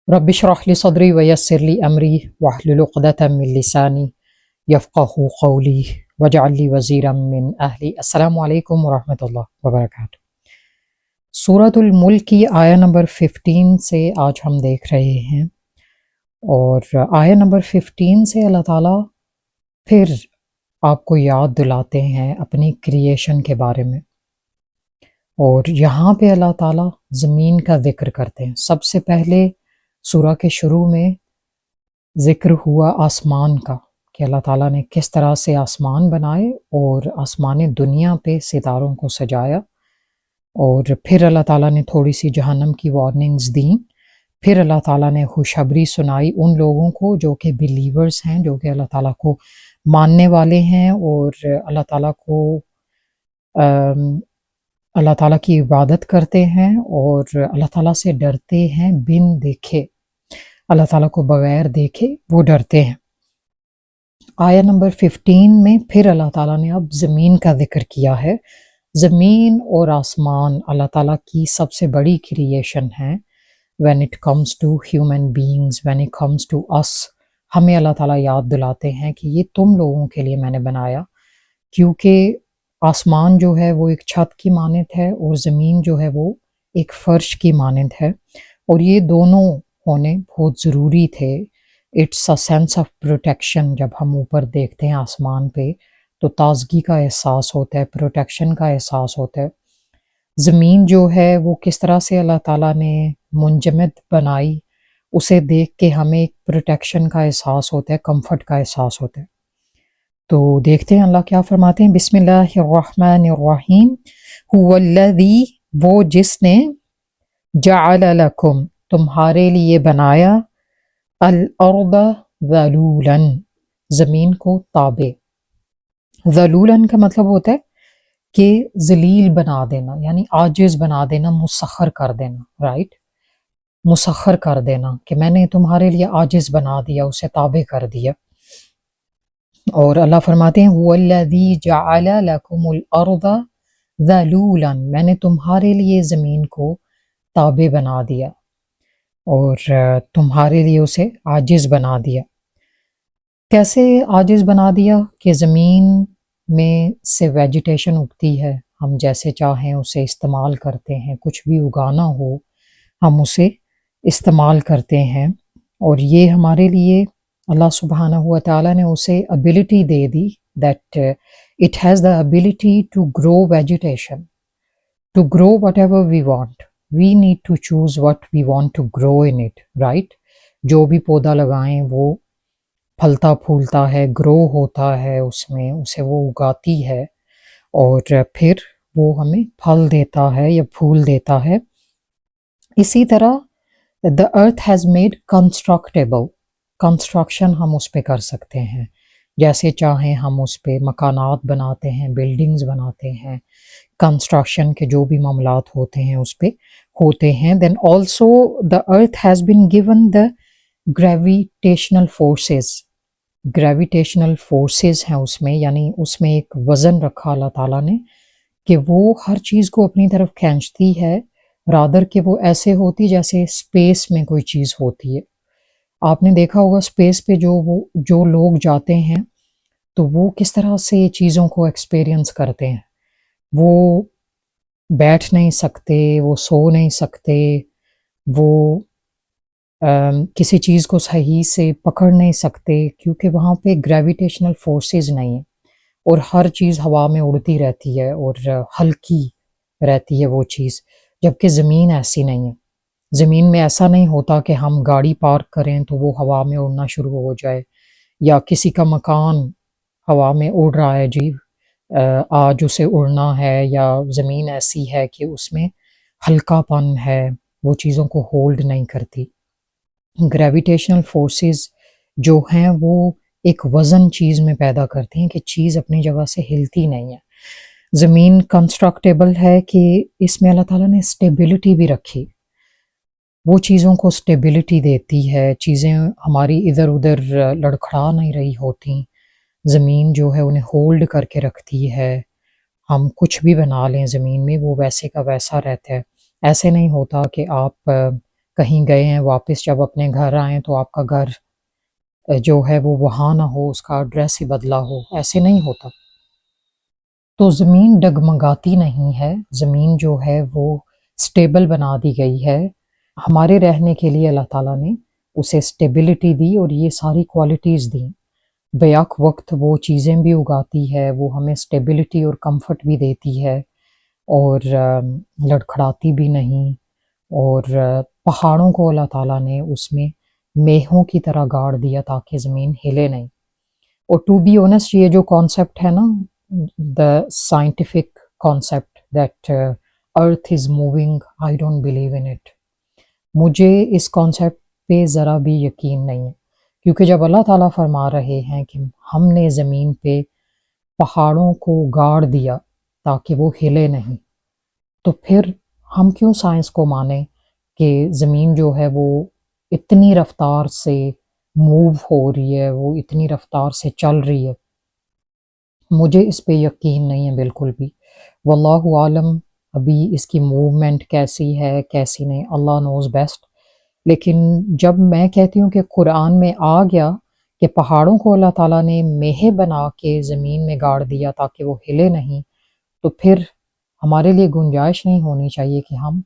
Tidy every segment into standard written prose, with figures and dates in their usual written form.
رب اشرح لي صدري ويسر لي أمري واحلل عقدة من لساني يفقه قولي واجعل لي وزيرا من أهلي۔ السلام علیکم ورحمۃ اللہ وبرکاتہ۔ سورۃ الملک کی آیہ نمبر 15 سے آج ہم دیکھ رہے ہیں، اور آیہ نمبر 15 سے اللہ تعالیٰ پھر آپ کو یاد دلاتے ہیں اپنی کریشن کے بارے میں، اور یہاں پہ اللہ تعالیٰ زمین کا ذکر کرتے ہیں۔ سب سے پہلے سورہ کے شروع میں ذکر ہوا آسمان کا، کہ اللہ تعالیٰ نے کس طرح سے آسمان بنائے اور آسمان دنیا پہ ستاروں کو سجایا، اور پھر اللہ تعالیٰ نے تھوڑی سی جہنم کی وارننگز دیں، پھر اللہ تعالیٰ نے خوشخبری سنائی ان لوگوں کو جو کہ بلیورز ہیں، جو کہ اللہ تعالیٰ کو ماننے والے ہیں اور اللہ تعالیٰ کو اللہ تعالیٰ کی عبادت کرتے ہیں اور اللہ تعالیٰ سے ڈرتے ہیں بن دیکھے، اللہ تعالیٰ کو بغیر دیکھے وہ ڈرتے ہیں۔ آیہ نمبر 15 میں پھر اللہ تعالیٰ نے اب زمین کا ذکر کیا ہے۔ زمین اور آسمان اللہ تعالیٰ کی سب سے بڑی کریشن ہے۔ when it comes to human beings, when it comes to us، ہمیں اللہ تعالیٰ یاد دلاتے ہیں کہ یہ تم لوگوں کے لیے میں نے بنایا، کیونکہ آسمان جو ہے وہ ایک چھت کی مانند ہے اور زمین جو ہے وہ ایک فرش کی مانند ہے، اور یہ دونوں ہونے بہت ضروری تھے۔ It's a sense of protection, جب ہم اوپر دیکھتے ہیں آسمان پہ تو تازگی کا احساس ہوتا ہے، پروٹیکشن کا احساس ہوتا ہے۔ زمین جو ہے وہ کس طرح سے اللہ تعالیٰ نے منجمد بنائی، اسے دیکھ کے ہمیں ایک پروٹیکشن کا احساس ہوتا ہے، کمفرٹ کا احساس ہوتا ہے۔ تو دیکھتے ہیں اللہ کیا فرماتے ہیں۔ بسم اللہ الرحمن الرحیم۔ هو الذی، وہ جس نے، جعل لکم، تمہارے لیے بنایا، الارض ذلولا، زمین کو تابع۔ ذلولا کا مطلب ہوتا ہے کہ ذلیل بنا دینا، یعنی عاجز بنا دینا، مسخر کر دینا، رائٹ، مسخر کر دینا، کہ میں نے تمہارے لیے عاجز بنا دیا، اسے تابع کر دیا۔ اور اللہ فرماتے ہیں هو الذی جعل لکم الارض ذلولا، میں نے تمہارے لیے زمین کو تابع بنا دیا اور تمہارے لیے اسے عاجز بنا دیا۔ کیسے عاجز بنا دیا؟ کہ زمین میں سے ویجیٹیشن اگتی ہے، ہم جیسے چاہیں اسے استعمال کرتے ہیں، کچھ بھی اگانا ہو ہم اسے استعمال کرتے ہیں، اور یہ ہمارے لیے اللہ سبحانہ و تعالیٰ نے اسے ابیلٹی دے دی، that it has the ability to grow vegetation, to grow whatever we want. We need to choose what we want to grow in it, right. جو بھی پودا لگائیں وہ پھلتا پھولتا ہے، گرو ہوتا ہے، اس میں اسے وہ اگاتی ہے، اور پھر وہ ہمیں پھل دیتا ہے یا پھول دیتا ہے۔ اسی طرح the earth has made constructible، construction ہم اس پہ کر سکتے ہیں، جیسے چاہیں ہم اس پہ مکانات بناتے ہیں، بلڈنگز بناتے ہیں، کنسٹرکشن کے جو بھی معاملات ہوتے ہیں اس پہ ہوتے ہیں۔ Then also the earth has been given the gravitational forces، gravitational forces ہیں اس میں، یعنی اس میں ایک وزن رکھا اللہ تعالیٰ نے کہ وہ ہر چیز کو اپنی طرف کھینچتی ہے، رادر کہ وہ ایسے ہوتی جیسے اسپیس میں کوئی چیز ہوتی ہے۔ آپ نے دیکھا ہوگا اسپیس پہ جو لوگ جاتے ہیں تو وہ کس طرح سے چیزوں کو ایکسپیرینس کرتے ہیں، وہ بیٹھ نہیں سکتے، وہ سو نہیں سکتے، وہ کسی چیز کو صحیح سے پکڑ نہیں سکتے، کیونکہ وہاں پہ گریویٹیشنل فورسز نہیں ہیں، اور ہر چیز ہوا میں اڑتی رہتی ہے اور ہلکی رہتی ہے وہ چیز، جبکہ زمین ایسی نہیں ہے۔ زمین میں ایسا نہیں ہوتا کہ ہم گاڑی پارک کریں تو وہ ہوا میں اڑنا شروع ہو جائے، یا کسی کا مکان ہوا میں اڑ رہا ہے، جی آج اسے اڑنا ہے، یا زمین ایسی ہے کہ اس میں ہلکا پن ہے، وہ چیزوں کو ہولڈ نہیں کرتی۔ گریویٹیشنل فورسز جو ہیں وہ ایک وزن چیز میں پیدا کرتی ہیں کہ چیز اپنی جگہ سے ہلتی نہیں ہے۔ زمین کنسٹرکٹیبل ہے کہ اس میں اللہ تعالیٰ نے اسٹیبلٹی بھی رکھی، وہ چیزوں کو اسٹیبلٹی دیتی ہے، چیزیں ہماری ادھر ادھر لڑکھڑا نہیں رہی ہوتی، زمین جو ہے انہیں ہولڈ کر کے رکھتی ہے۔ ہم کچھ بھی بنا لیں زمین میں وہ ویسے کا ویسا رہتا ہے، ایسے نہیں ہوتا کہ آپ کہیں گئے ہیں، واپس جب اپنے گھر آئیں تو آپ کا گھر جو ہے وہ وہاں نہ ہو، اس کا ایڈریس ہی بدلا ہو، ایسے نہیں ہوتا۔ تو زمین ڈگمگاتی نہیں ہے، زمین جو ہے وہ سٹیبل بنا دی گئی ہے ہمارے رہنے کے لیے۔ اللہ تعالیٰ نے اسے سٹیبلٹی دی اور یہ ساری کوالٹیز دیں۔ بیک وقت وہ چیزیں بھی اگاتی ہے، وہ ہمیں سٹیبلٹی اور کمفرٹ بھی دیتی ہے، اور لڑکھڑاتی بھی نہیں۔ اور پہاڑوں کو اللہ تعالیٰ نے اس میں میہوں کی طرح گاڑ دیا تاکہ زمین ہلے نہیں۔ اور ٹو بی آنیسٹ، یہ جو کانسیپٹ ہے نا، the scientific concept that earth is moving, I don't believe in it. مجھے اس کانسیپٹ پہ ذرا بھی یقین نہیں ہے، کیونکہ جب اللہ تعالیٰ فرما رہے ہیں کہ ہم نے زمین پہ پہاڑوں کو گاڑ دیا تاکہ وہ ہلے نہیں، تو پھر ہم کیوں سائنس کو مانیں کہ زمین جو ہے وہ اتنی رفتار سے موو ہو رہی ہے، وہ اتنی رفتار سے چل رہی ہے؟ مجھے اس پہ یقین نہیں ہے بالکل بھی۔ واللہ عالم ابھی اس کی موومنٹ کیسی ہے کیسی نہیں، اللہ نوز بیسٹ۔ لیکن جب میں کہتی ہوں کہ قرآن میں آ گیا کہ پہاڑوں کو اللہ تعالیٰ نے میہ بنا کے زمین میں گاڑ دیا تاکہ وہ ہلے نہیں، تو پھر ہمارے لیے گنجائش نہیں ہونی چاہیے کہ ہم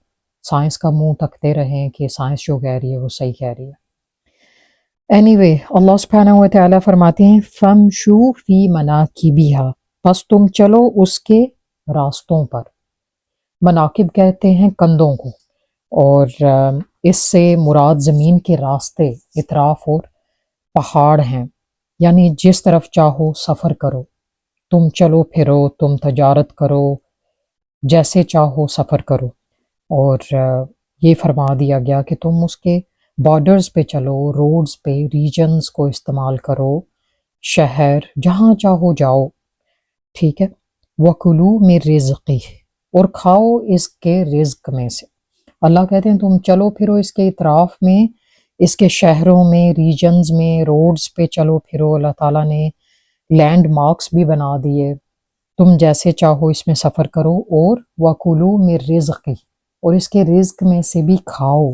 سائنس کا منہ تکتے رہیں کہ سائنس جو کہہ رہی ہے وہ صحیح کہہ رہی ہے۔ اینی وے، اللہ سبحانہ و تعالیٰ فرماتے ہیں فَامْشُوا فِي مَنَاكِبِهَا، پس تم چلو اس کے راستوں پر۔ مناکب کہتے ہیں کندھوں کو، اور اس سے مراد زمین کے راستے، اطراف اور پہاڑ ہیں، یعنی جس طرف چاہو سفر کرو، تم چلو پھرو، تم تجارت کرو، جیسے چاہو سفر کرو۔ اور یہ فرما دیا گیا کہ تم اس کے بارڈرز پہ چلو، روڈز پہ، ریجنز کو استعمال کرو، شہر جہاں چاہو جاؤ، ٹھیک ہے۔ وَكُلُوا مِن رِزْقِهِ، اور کھاؤ اس کے رزق میں سے۔ اللہ کہتے ہیں تم چلو پھرو اس کے اطراف میں، اس کے شہروں میں، ریجنز میں، روڈز پہ چلو پھرو۔ اللہ تعالیٰ نے لینڈ مارکس بھی بنا دیے، تم جیسے چاہو اس میں سفر کرو۔ اور وَكُلُوا مِن رِزْقِهِ، اور اس کے رزق میں سے بھی کھاؤ،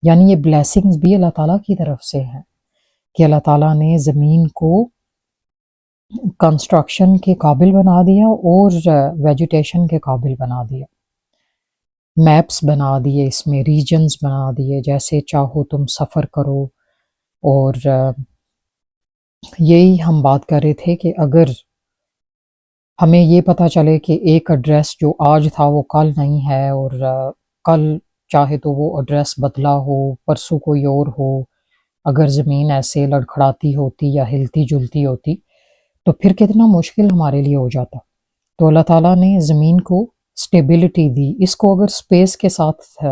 یعنی یہ بلیسنگز بھی اللہ تعالیٰ کی طرف سے ہیں کہ اللہ تعالیٰ نے زمین کو کنسٹرکشن کے قابل بنا دیا اور ویجیٹیشن کے قابل بنا دیا، میپس بنا دیے، اس میں ریجنز بنا دیے، جیسے چاہو تم سفر کرو۔ اور یہی ہم بات کر رہے تھے کہ اگر ہمیں یہ پتہ چلے کہ ایک ایڈریس جو آج تھا وہ کل نہیں ہے، اور کل چاہے تو وہ ایڈریس بدلا ہو، پرسوں کوئی اور ہو، اگر زمین ایسے لڑکھڑاتی ہوتی یا ہلتی جلتی ہوتی تو پھر کتنا مشکل ہمارے لیے ہو جاتا۔ تو اللہ تعالیٰ نے زمین کو سٹیبلٹی دی۔ اس کو اگر سپیس کے ساتھ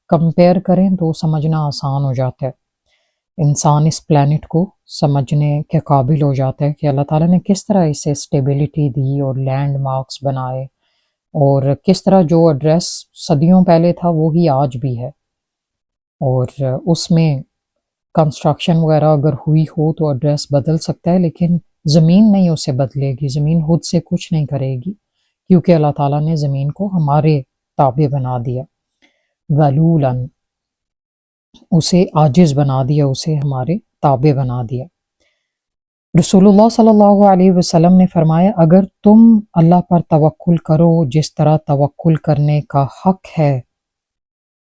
کمپیئر کریں تو سمجھنا آسان ہو جاتا ہے، انسان اس پلانٹ کو سمجھنے کے قابل ہو جاتا ہے کہ اللہ تعالیٰ نے کس طرح اسے سٹیبلٹی دی اور لینڈ مارکس بنائے، اور کس طرح جو ایڈریس صدیوں پہلے تھا وہی آج بھی ہے۔ اور اس میں کنسٹرکشن وغیرہ اگر ہوئی ہو تو ایڈریس بدل سکتا ہے، لیکن زمین نہیں اسے بدلے گی، زمین خود سے کچھ نہیں کرے گی، کیونکہ اللہ تعالیٰ نے زمین کو ہمارے تابع بنا دیا، ذلولاً، اسے عاجز بنا دیا، اسے ہمارے تابع بنا دیا۔ رسول اللہ صلی اللہ علیہ وسلم نے فرمایا اگر تم اللہ پر توکل کرو جس طرح توکل کرنے کا حق ہے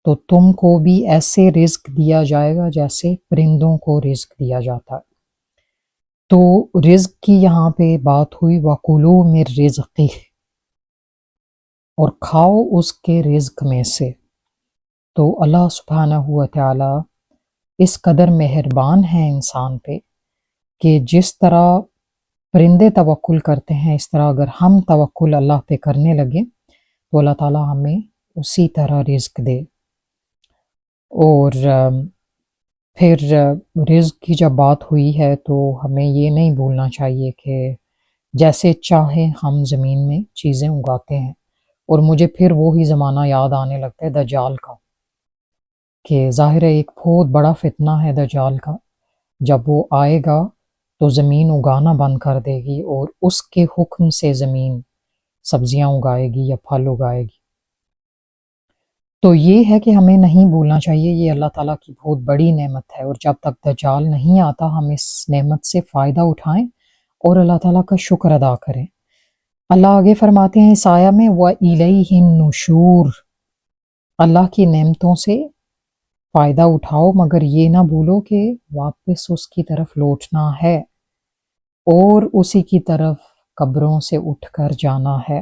تو تم کو بھی ایسے رزق دیا جائے گا جیسے پرندوں کو رزق دیا جاتا ہے۔ تو رزق کی یہاں پہ بات ہوئی وَكُلُوا مِن رِزْقِهِ، اور کھاؤ اس کے رزق میں سے۔ تو اللہ سبحانہ و تعالی اس قدر مہربان ہے انسان پہ کہ جس طرح پرندے توکل کرتے ہیں اس طرح اگر ہم توکل اللہ پہ کرنے لگے تو اللہ تعالیٰ ہمیں اسی طرح رزق دے۔ اور پھر رزق کی جب بات ہوئی ہے تو ہمیں یہ نہیں بھولنا چاہیے کہ جیسے چاہیں ہم زمین میں چیزیں اگاتے ہیں۔ اور مجھے پھر وہی زمانہ یاد آنے لگتا ہے دجال کا، کہ ظاہر ہے ایک بہت بڑا فتنہ ہے دجال کا، جب وہ آئے گا تو زمین اگانا بند کر دے گی اور اس کے حکم سے زمین سبزیاں اگائے گی یا پھل اگائے گی۔ تو یہ ہے کہ ہمیں نہیں بھولنا چاہیے، یہ اللہ تعالیٰ کی بہت بڑی نعمت ہے، اور جب تک دجال نہیں آتا ہم اس نعمت سے فائدہ اٹھائیں اور اللہ تعالیٰ کا شکر ادا کریں۔ اللہ آگے فرماتے ہیں اس آیہ میں وَإِلَيْهِ النُّشُورُ، اللہ کی نعمتوں سے فائدہ اٹھاؤ مگر یہ نہ بھولو کہ واپس اس کی طرف لوٹنا ہے اور اسی کی طرف قبروں سے اٹھ کر جانا ہے۔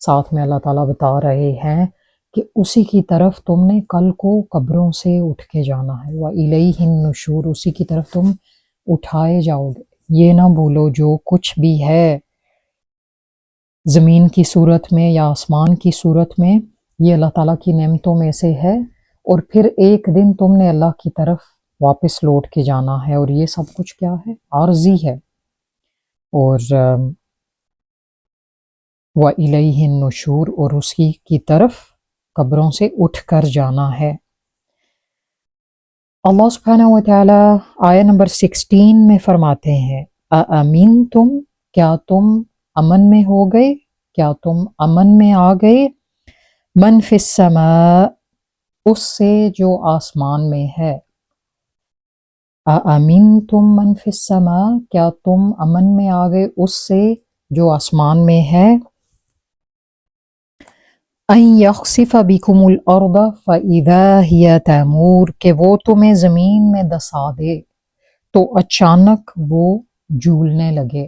ساتھ میں اللہ تعالیٰ بتا رہے ہیں کہ اسی کی طرف تم نے کل کو قبروں سے اٹھ کے جانا ہے، وَإِلَيْهِ النُّشُورُ، اسی کی طرف تم اٹھائے جاؤ گے۔ یہ نہ بھولو جو کچھ بھی ہے زمین کی صورت میں یا آسمان کی صورت میں، یہ اللہ تعالیٰ کی نعمتوں میں سے ہے، اور پھر ایک دن تم نے اللہ کی طرف واپس لوٹ کے جانا ہے، اور یہ سب کچھ کیا ہے؟ عارضی ہے۔ اور وَإِلَيْهِ النُّشُورُ، اور اسی کی طرف قبروں سے اٹھ کر جانا ہے۔ اللہ سبحانہ و تعالیٰ آیہ نمبر 16 میں فرماتے ہیں اَأَمِنْتُمْ، کیا تم امن میں ہو گئے، کیا تم امن میں آ گئے، من فی السماء، اس سے جو آسمان میں ہے، اَأَمِنْتُمْ من فی السماء، کیا تم امن میں آ گئے اس سے جو آسمان میں ہے، ان یخسف بکم الارض فاذا ہی تمور، کہ وہ تمہیں زمین میں دسا دے تو اچانک وہ جھولنے لگے۔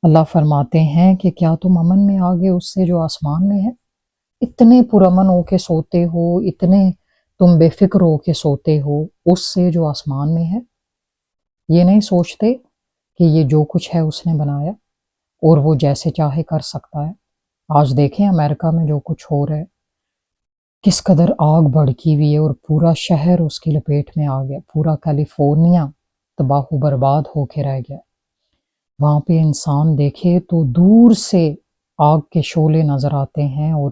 اللہ فرماتے ہیں کہ کیا تم امن میں آ گئے اس سے جو آسمان میں ہے؟ اتنے پرامن ہو کے سوتے ہو، اتنے تم بے فکر ہو کے سوتے ہو اس سے جو آسمان میں ہے؟ یہ نہیں سوچتے کہ یہ جو کچھ ہے اس نے بنایا اور وہ جیسے چاہے کر سکتا ہے۔ آج دیکھیں امریکہ میں جو کچھ ہو رہا ہے، کس قدر آگ بھڑکی ہوئی ہے اور پورا شہر اس کی لپیٹ میں آ گیا، پورا کیلیفورنیا تباہ و برباد ہو کے رہ گیا۔ وہاں پہ انسان دیکھے تو دور سے آگ کے شعلے نظر آتے ہیں، اور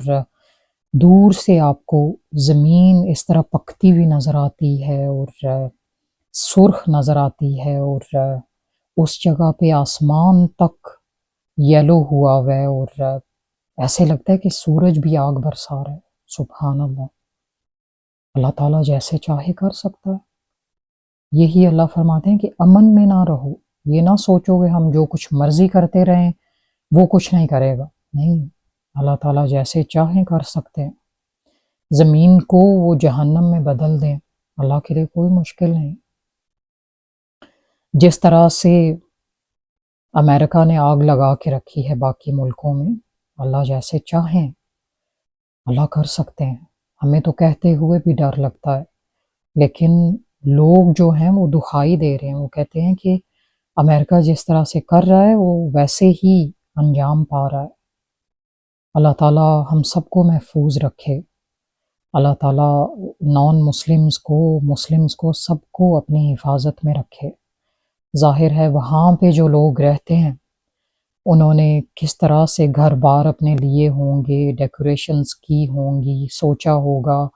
دور سے آپ کو زمین اس طرح پکتی ہوئی نظر آتی ہے اور سرخ نظر آتی ہے، اور اس جگہ پہ آسمان تک یلو ہوا ہوا ہے، اور ایسے لگتا ہے کہ سورج بھی آگ برسا رہا ہے۔ سبحان اللہ، اللہ تعالیٰ جیسے چاہے کر سکتا ہے۔ یہی اللہ فرماتے ہیں کہ امن میں نہ رہو، یہ نہ سوچو کہ ہم جو کچھ مرضی کرتے رہیں وہ کچھ نہیں کرے گا، نہیں، اللہ تعالیٰ جیسے چاہیں کر سکتے ہیں۔ زمین کو وہ جہنم میں بدل دیں، اللہ کے لیے کوئی مشکل نہیں۔ جس طرح سے امریکہ نے آگ لگا کے رکھی ہے باقی ملکوں میں، اللہ جیسے چاہیں اللہ کر سکتے ہیں۔ ہمیں تو کہتے ہوئے بھی ڈر لگتا ہے، لیکن لوگ جو ہیں وہ دکھائی دے رہے ہیں، وہ کہتے ہیں کہ امریکہ جس طرح سے کر رہا ہے وہ ویسے ہی انجام پا رہا ہے۔ اللہ تعالیٰ ہم سب کو محفوظ رکھے، اللہ تعالیٰ نان مسلمز کو، مسلمز کو، سب کو اپنی حفاظت میں رکھے۔ ظاہر ہے وہاں پہ جو لوگ رہتے ہیں انہوں نے کس طرح سے گھر بار اپنے لیے ہوں گے، ڈیکوریشنز کی ہوں گی، سوچا ہوگا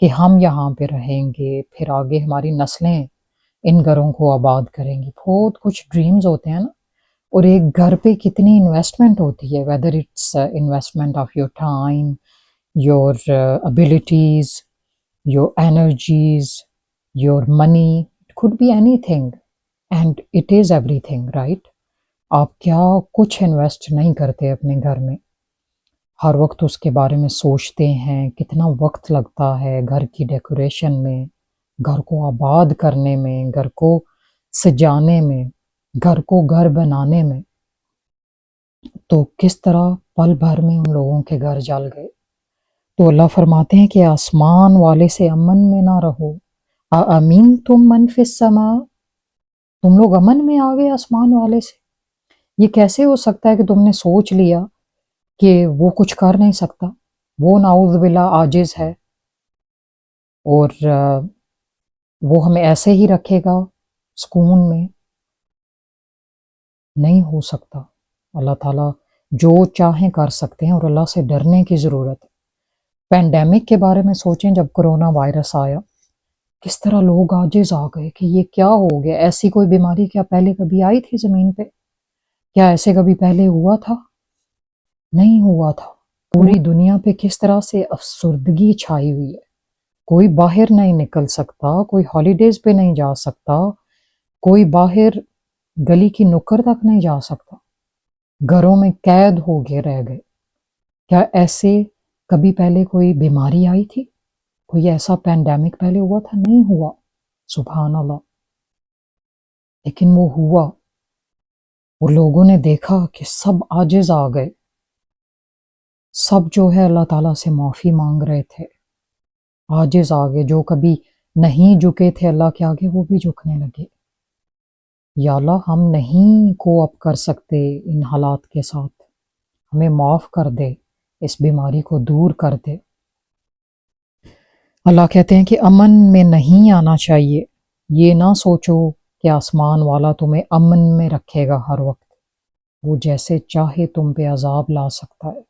کہ ہم یہاں پہ رہیں گے، پھر آگے ہماری نسلیں ان گھروں کو آباد کریں گی۔ بہت کچھ ڈریمز ہوتے ہیں نا، اور ایک گھر پہ کتنی انویسٹمنٹ ہوتی ہے، whether it's investment of your time, your abilities, your energies, your money, it could be anything and it is everything, right؟ آپ کیا کچھ انویسٹ نہیں کرتے اپنے گھر میں، ہر وقت اس کے بارے میں سوچتے ہیں، کتنا وقت لگتا ہے گھر کی ڈیکوریشن میں، گھر کو آباد کرنے میں، گھر کو سجانے میں، گھر کو گھر بنانے میں۔ تو کس طرح پل بھر میں ان لوگوں کے گھر جل گئے۔ تو اللہ فرماتے ہیں کہ آسمان والے سے امن میں نہ رہو، اَأَمِنْتُمْ مَنْ فِي السَّمَاءِ، تم لوگ امن میں آ گئے آسمان والے سے۔ یہ کیسے ہو سکتا ہے کہ تم نے سوچ لیا کہ وہ کچھ کر نہیں سکتا، وہ نعوذ باللہ عاجز ہے، اور وہ ہمیں ایسے ہی رکھے گا سکون میں؟ نہیں ہو سکتا۔ اللہ تعالیٰ جو چاہیں کر سکتے ہیں، اور اللہ سے ڈرنے کی ضرورت ہے۔ پینڈیمک کے بارے میں سوچیں، جب کرونا وائرس آیا کس طرح لوگ عاجز آ گئے کہ یہ کیا ہو گیا، ایسی کوئی بیماری کیا پہلے کبھی آئی تھی زمین پہ؟ کیا ایسے کبھی پہلے ہوا تھا؟ نہیں ہوا تھا۔ پوری دنیا پہ کس طرح سے افسردگی چھائی ہوئی ہے، کوئی باہر نہیں نکل سکتا، کوئی ہالیڈیز پہ نہیں جا سکتا، کوئی باہر گلی کی نکڑ تک نہیں جا سکتا، گھروں میں قید ہو کے رہ گئے۔ کیا ایسے کبھی پہلے کوئی بیماری آئی تھی؟ کوئی ایسا پینڈیمک پہلے ہوا تھا؟ نہیں ہوا، سبحان اللہ۔ لیکن وہ ہوا اور لوگوں نے دیکھا کہ سب عاجز آ گئے، سب جو ہے اللہ تعالیٰ سے معافی مانگ رہے تھے، عاجز آ گئے، جو کبھی نہیں جھکے تھے اللہ کے آگے وہ بھی جھکنے لگے۔ یا اللہ ہم نہیں کو اپ کر سکتے ان حالات کے ساتھ، ہمیں معاف کر دے، اس بیماری کو دور کر دے۔ اللہ کہتے ہیں کہ امن میں نہیں آنا چاہیے، یہ نہ سوچو کہ آسمان والا تمہیں امن میں رکھے گا ہر وقت، وہ جیسے چاہے تم پہ عذاب لا سکتا ہے،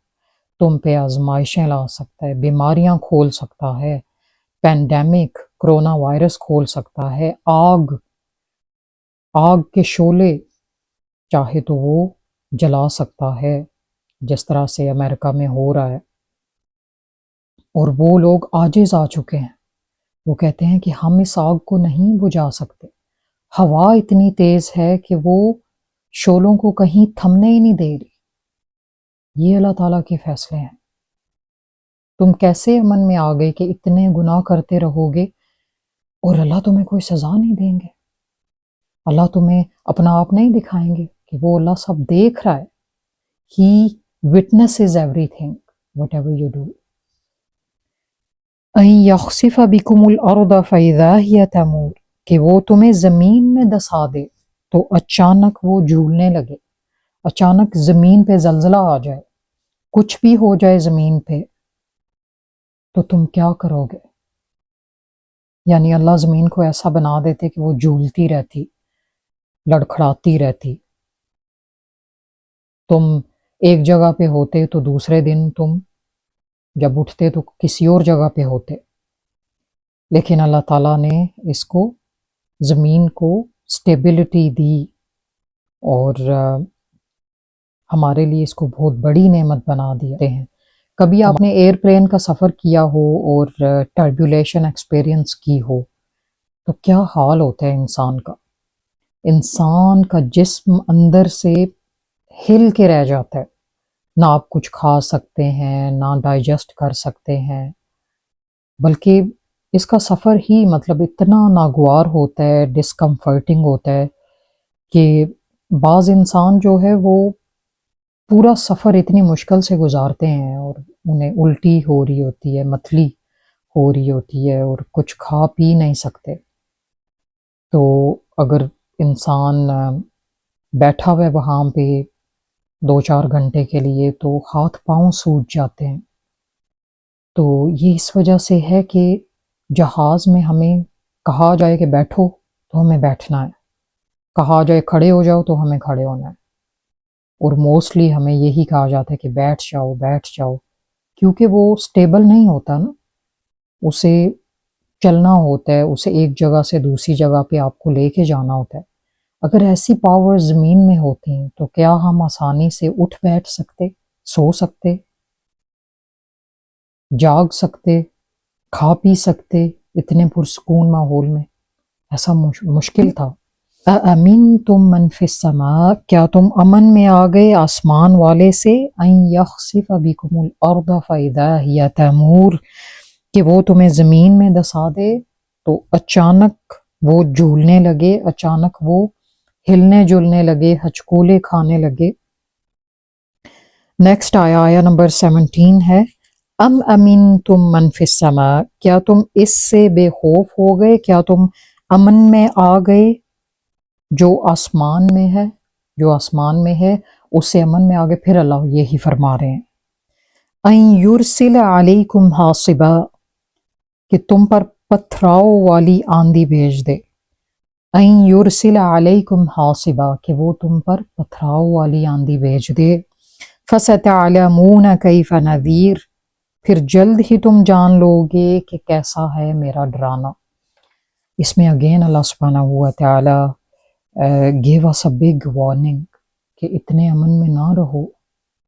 تم پہ آزمائشیں لا سکتا ہے، بیماریاں کھول سکتا ہے، پینڈیمک کرونا وائرس کھول سکتا ہے، آگ کے شعلے چاہے تو وہ جلا سکتا ہے، جس طرح سے امریکہ میں ہو رہا ہے۔ اور وہ لوگ عاجز آ چکے ہیں، وہ کہتے ہیں کہ ہم اس آگ کو نہیں بجھا سکتے، ہوا اتنی تیز ہے کہ وہ شعلوں کو کہیں تھمنے ہی نہیں دے رہی۔ یہ اللہ تعالیٰ کے فیصلے ہیں۔ تم کیسے امن میں آ گئے کہ اتنے گناہ کرتے رہو گے اور اللہ تمہیں کوئی سزا نہیں دیں گے؟ اللہ تمہیں اپنا آپ نہیں دکھائیں گے کہ وہ اللہ سب دیکھ رہا ہے؟ He witnesses everything, whatever you do. أَن يَخْسِفَ بِكُمُ الْأَرْضَ فَإِذَا هِيَ تَمُورُ، کہ وہ تمہیں زمین میں دسا دے تو اچانک وہ جھولنے لگے، اچانک زمین پہ زلزلہ آ جائے، کچھ بھی ہو جائے زمین پہ تو تم کیا کرو گے؟ یعنی اللہ زمین کو ایسا بنا دیتے کہ وہ جھولتی رہتی، لڑکھڑاتی رہتی، تم ایک جگہ پہ ہوتے تو دوسرے دن تم جب اٹھتے تو کسی اور جگہ پہ ہوتے۔ لیکن اللہ تعالیٰ نے اس کو زمین کو سٹیبلٹی دی اور ہمارے لیے اس کو بہت بڑی نعمت بنا دیتے ہیں۔ کبھی آپ نے ایئر پلین کا سفر کیا ہو اور ٹربولیشن ایکسپیرینس کی ہو تو کیا حال ہوتا ہے انسان کا جسم اندر سے ہل کے رہ جاتا ہے، نہ آپ کچھ کھا سکتے ہیں، نہ ڈائجسٹ کر سکتے ہیں، بلکہ اس کا سفر ہی مطلب اتنا ناگوار ہوتا ہے، ڈسکمفرٹنگ ہوتا ہے کہ بعض انسان جو ہے وہ پورا سفر اتنی مشکل سے گزارتے ہیں اور انہیں الٹی ہو رہی ہوتی ہے، متلی ہو رہی ہوتی ہے اور کچھ کھا پی نہیں سکتے۔ تو اگر انسان بیٹھا ہوا ہے وہاں پہ 2-4 گھنٹے کے لیے تو ہاتھ پاؤں سوج جاتے ہیں۔ تو یہ اس وجہ سے ہے کہ جہاز میں ہمیں کہا جائے کہ بیٹھو تو ہمیں بیٹھنا ہے، کہا جائے کھڑے ہو جاؤ تو ہمیں کھڑے ہونا ہے، اور موسٹلی ہمیں یہی کہا جاتا ہے کہ بیٹھ جاؤ، کیونکہ وہ سٹیبل نہیں ہوتا نا، اسے چلنا ہوتا ہے، اسے ایک جگہ سے دوسری جگہ پہ آپ کو لے کے جانا ہوتا ہے۔ اگر ایسی پاور زمین میں ہوتی ہیں تو کیا ہم آسانی سے اٹھ بیٹھ سکتے، سو سکتے، جاگ سکتے، کھا پی سکتے اتنے پرسکون ماحول میں؟ ایسا مشکل تھا۔ أَأَمِنْتُم مَّن فِي السَّمَاءِ، کیا تم امن میں آ گئے آسمان والے سے، أَن يَخْسِفَ بِكُمُ الْأَرْضَ فَإِذَا هِيَ تَمُورُ، کہ وہ تمہیں زمین میں دسا دے تو اچانک وہ جھولنے لگے، اچانک وہ ہلنے جلنے لگے، ہچکولے کھانے لگے۔ نیکسٹ آیا نمبر 17 ہے، ام امنتم من فی السماء، کیا تم اس سے بے خوف ہو گئے، کیا تم امن میں آ گئے جو آسمان میں ہے اس سے امن میں آ گئے۔ پھر اللہ یہی فرما رہے ہیں، ان یرسل علیکم حاصبا، کہ تم پر پتھراؤ والی آندھی بھیج دے، این یرسل علیکم حاصبا، کہ وہ تم پر پتھراؤ والی آندھی بھیج دے، فستعلمون کیف نذیر، پھر جلد ہی تم جان لو گے کہ کیسا ہے میرا ڈرانا۔ اس میں اگین اللہ سبحانہ ہوا تعالی give us a big warning کہ اتنے امن میں نہ رہو،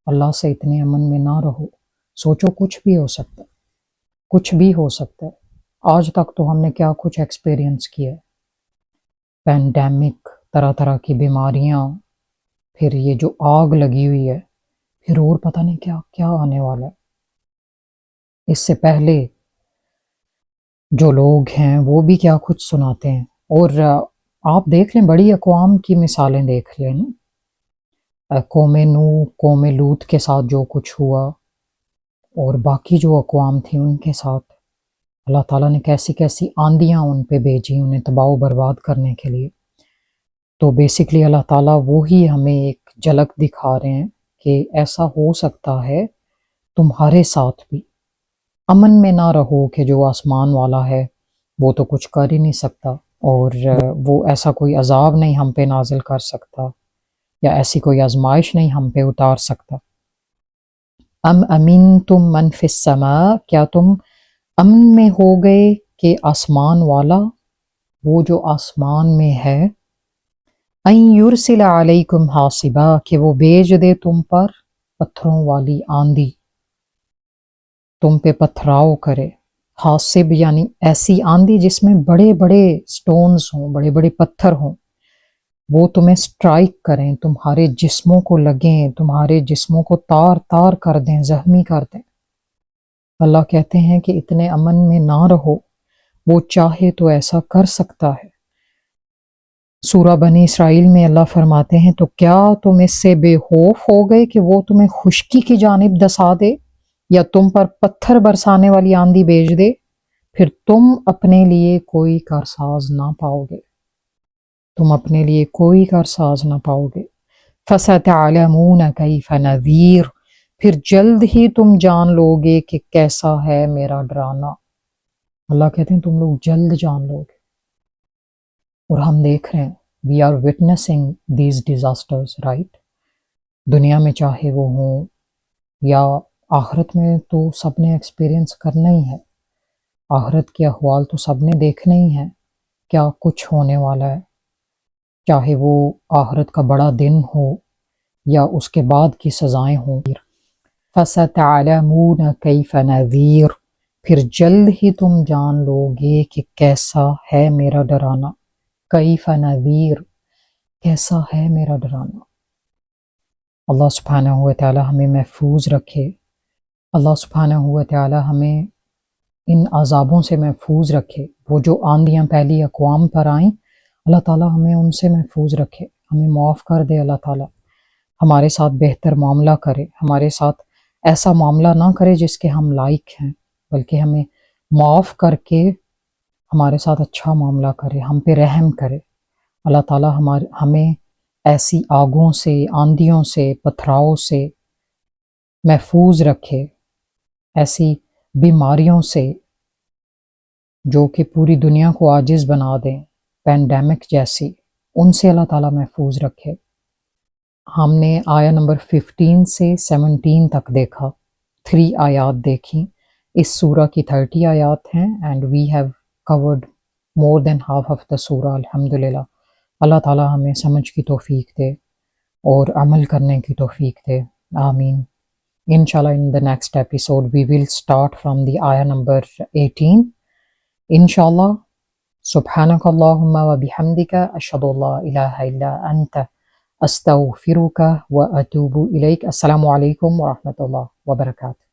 اللہ سے اتنے امن میں نہ رہو، سوچو کچھ بھی ہو سکتا ہے، کچھ بھی ہو سکتا ہے. آج تک تو ہم نے کیا کچھ ایکسپیرینس کیا ہے، پینڈیمک، طرح طرح کی بیماریاں، پھر یہ جو آگ لگی ہوئی ہے، پھر اور پتہ نہیں کیا کیا آنے والا ہے. اس سے پہلے جو لوگ ہیں وہ بھی کیا کچھ سناتے ہیں. اور آپ دیکھ لیں، بڑی اقوام کی مثالیں دیکھ لیں نا، قوم نوح، قوم لوط کے ساتھ جو کچھ ہوا، اور باقی جو اقوام تھیں ان کے ساتھ اللہ تعالیٰ نے کیسی کیسی آندیاں ان پہ بھیجی انہیں تباہ و برباد کرنے کے لیے. تو بیسکلی اللہ تعالیٰ وہی ہمیں ایک جھلک دکھا رہے ہیں کہ ایسا ہو سکتا ہے تمہارے ساتھ بھی. امن میں نہ رہو کہ جو آسمان والا ہے وہ تو کچھ کر ہی نہیں سکتا، اور وہ ایسا کوئی عذاب نہیں ہم پہ نازل کر سکتا، یا ایسی کوئی آزمائش نہیں ہم پہ اتار سکتا. ام امنتم من فی السماء، کیا تم امن میں ہو گئے کہ آسمان والا، وہ جو آسمان میں ہے، ان یرسل علیکم حاصبا، کہ وہ بھیج دے تم پر پتھروں والی آندھی، تم پہ پتھراؤ کرے. حاصب یعنی ایسی آندھی جس میں بڑے بڑے سٹونز ہوں، بڑے بڑے پتھر ہوں، وہ تمہیں سٹرائک کریں، تمہارے جسموں کو لگیں، تمہارے جسموں کو تار تار کر دیں، زخمی کر دیں. اللہ کہتے ہیں کہ اتنے امن میں نہ رہو، وہ چاہے تو ایسا کر سکتا ہے. سورہ بنی اسرائیل میں اللہ فرماتے ہیں تو کیا تم اس سے بے خوف ہو گئے کہ وہ تمہیں خشکی کی جانب دسا دے یا تم پر پتھر برسانے والی آندھی بھیج دے، پھر تم اپنے لیے کوئی کارساز نہ پاؤ گے، تم اپنے لیے کوئی کارساز نہ پاؤ گے. فَسَتَعْلَمُونَ كَيْفَ نَذِيرٌ، پھر جلد ہی تم جان لو گے کہ کیسا ہے میرا ڈرانا. اللہ کہتے ہیں تم لوگ جلد جان لو گے. اور ہم دیکھ رہے ہیں we are witnessing these disasters, right. دنیا میں چاہے وہ ہوں یا آخرت میں، تو سب نے ایکسپیرینس کرنا ہی ہے. آخرت کے احوال تو سب نے دیکھنے ہی ہیں، کیا کچھ ہونے والا ہے، چاہے وہ آخرت کا بڑا دن ہو یا اس کے بعد کی سزائیں ہوں. فَسَتَعْلَمُونَ كَيْفَ نَذِيرٌ، پھر جلد ہی تم جان لو گے کہ کیسا ہے میرا ڈرانا. کیف نذیر، کیسا ہے میرا ڈرانا. اللہ سبحانہ و تعالی ہمیں محفوظ رکھے، اللہ سبحانہ و تعالی ہمیں ان عذابوں سے محفوظ رکھے. وہ جو آندیاں پہلی اقوام پر آئیں، اللہ تعالیٰ ہمیں ان سے محفوظ رکھے، ہمیں معاف کر دے. اللہ تعالیٰ ہمارے ساتھ بہتر معاملہ کرے، ہمارے ساتھ ایسا معاملہ نہ کرے جس کے ہم لائق ہیں، بلکہ ہمیں معاف کر کے ہمارے ساتھ اچھا معاملہ کرے، ہم پہ رحم کرے. اللہ تعالیٰ ہمیں ایسی آگوں سے، آندھیوں سے، پتھراؤ سے محفوظ رکھے، ایسی بیماریوں سے جو کہ پوری دنیا کو عاجز بنا دیں، پینڈیمک جیسی، ان سے اللہ تعالیٰ محفوظ رکھے. ہم نے آیا نمبر 15 سے 17 تک دیکھا، 3 آیات دیکھیں. اس سورہ کی 30 آیات ہیں، and we have covered more than half of the سورہ. الحمدللہ. اللہ تعالیٰ ہمیں سمجھ کی توفیق دے اور عمل کرنے کی توفیق دے. آمین. انشاءاللہ in the next episode we will start from the ayah number 18. انشاءاللہ. سبحانک اللہم و بحمدک، اشہد ان لا الہ الا انت، استغفرک و اتوب الیک. السلام علیکم ورحمۃ اللہ وبرکاتہ.